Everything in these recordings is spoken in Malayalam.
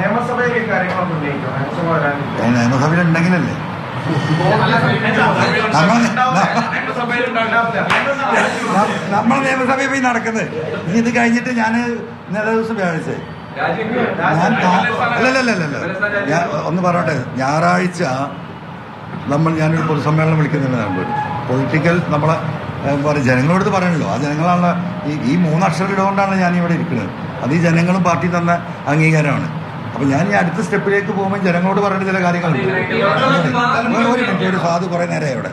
നിയമസഭയിൽ ഉണ്ടെങ്കിലല്ലേ നമ്മൾ നിയമസഭയിൽ പോയി നടക്കുന്നത്. ഇനി ഇത് കഴിഞ്ഞിട്ട് ഞാൻ ഇന്നലെ ദിവസം വ്യാഴാഴ്ച ഞാൻ ഒന്ന് പറയട്ടെ, ഞായറാഴ്ച ഞാനൊരു പൊതുസമ്മേളനം വിളിക്കുന്നുണ്ട്. പൊളിറ്റിക്കൽ നമ്മളെ പറയും ജനങ്ങളോട് പറയണല്ലോ. ആ ജനങ്ങളാണ് ഈ 3 അക്ഷരം ഇടുകൊണ്ടാണ് ഞാൻ ഇവിടെ ഇരിക്കുന്നത്. അത് ഈ ജനങ്ങളും പാർട്ടി തന്ന അംഗീകാരമാണ്. അപ്പൊ ഞാൻ ഈ അടുത്ത സ്റ്റെപ്പിലേക്ക് പോകുമ്പോൾ ജനങ്ങളോട് പറയേണ്ട ചില കാര്യങ്ങളുണ്ട്. ഒരു മിനിറ്റ്, ഒരു സാധു കുറെ നേരമായി ഇവിടെ.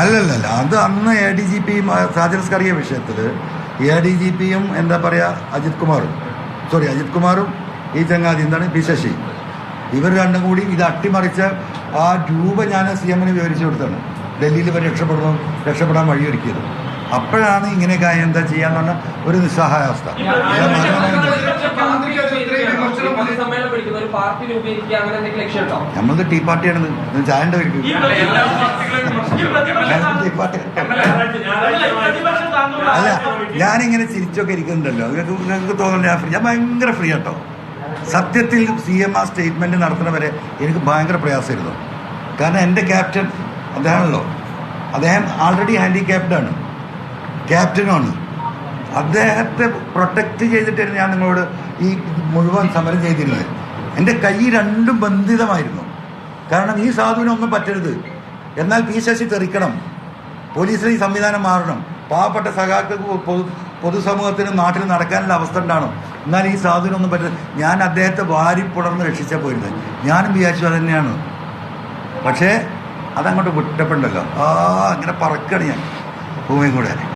അല്ലല്ല, അത് അന്ന് ADGP സാജൻ സ്കറിയ വിഷയത്തിൽ ADGPയും എന്താ പറയാ അജിത് കുമാറും ഈ ചങ്ങാതി എന്താണ് പി ശശി, ഇവർ രണ്ടും കൂടി ഇത് അട്ടിമറിച്ച ആ രൂപ ഞാൻ CM-ന് വിവരിച്ചു കൊടുത്താണ്. ഡൽഹിയിൽ ഇവർ രക്ഷപ്പെടാൻ വഴിയൊരുക്കിയത്. അപ്പോഴാണ് ഇങ്ങനെയൊക്കെ എന്താ ചെയ്യാന്ന് പറഞ്ഞ ഒരു നിസ്സഹായാവസ്ഥ. നമ്മളത് ടീ പാർട്ടിയാണിത്. ചായന്റെ പേര് ടീ പാർട്ടി അല്ല. ഞാനിങ്ങനെ ചിരിച്ചൊക്കെ ഇരിക്കുന്നുണ്ടല്ലോ, നിങ്ങൾക്ക് തോന്നുന്നില്ല ഞാൻ ഭയങ്കര ഫ്രീ ആട്ടോ. സത്യത്തിൽ CM ആ സ്റ്റേറ്റ്മെന്റ് നടത്തുന്നവരെ എനിക്ക് ഭയങ്കര പ്രയാസമായിരുന്നു. കാരണം എൻ്റെ ക്യാപ്റ്റൻ അദ്ദേഹമാണല്ലോ. അദ്ദേഹം ആൾറെഡി ഹാൻഡിക്യാപ്ഡാണ്, ക്യാപ്റ്റനുമാണ്. അദ്ദേഹത്തെ പ്രൊട്ടക്റ്റ് ചെയ്തിട്ടായിരുന്നു ഞാൻ നിങ്ങളോട് ഈ മുഴുവൻ സമരം ചെയ്തിരുന്നത്. എൻ്റെ കൈ രണ്ടും ബന്ധിതമായിരുന്നു. കാരണം ഈ സാധുവിനൊന്നും പറ്റരുത്, എന്നാൽ പി ശശി തെറിക്കണം, പോലീസിലെ ഈ സംവിധാനം മാറണം, പാവപ്പെട്ട സഖാക്കൾക്ക് പൊതുസമൂഹത്തിന് നാട്ടിൽ നടക്കാനുള്ള അവസ്ഥ ഉണ്ടാകണം, എന്നാൽ ഈ സാധുവിനൊന്നും പറ്റരുത്. ഞാൻ അദ്ദേഹത്തെ വാരിപ്പുണർന്ന് രക്ഷിച്ചാൽ പോയിരുന്നത്. ഞാനും വിചാരിച്ചു അത് തന്നെയാണ്. പക്ഷേ അതങ്ങോട്ട് വിട്ടപ്പുണ്ടല്ലോ, അങ്ങനെ പറക്കണ ഞാൻ ഭൂമി കൂടെ.